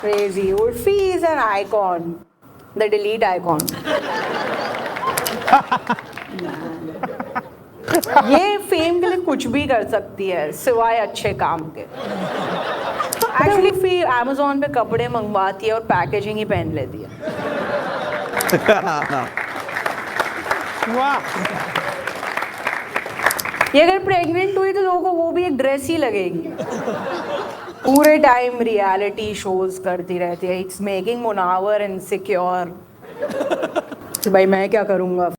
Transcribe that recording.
Crazy. Urfi is an icon. The delete icon. ये fame के लिए कुछ भी कर सकती है सिवाय अच्छे काम के। एक्चुअली फिर Amazon पे कपड़े मंगवाती है और पैकेजिंग ही पहन लेती है। वाह। ये अगर प्रेग्नेंट हुई तो लोगों को वो भी एक ड्रेस ही लगेगी। पूरे टाइम रियलिटी शोज करती रहती है। इट्स मेकिंग मुनावर इनसिक्योर कि भाई मैं क्या करूँगा।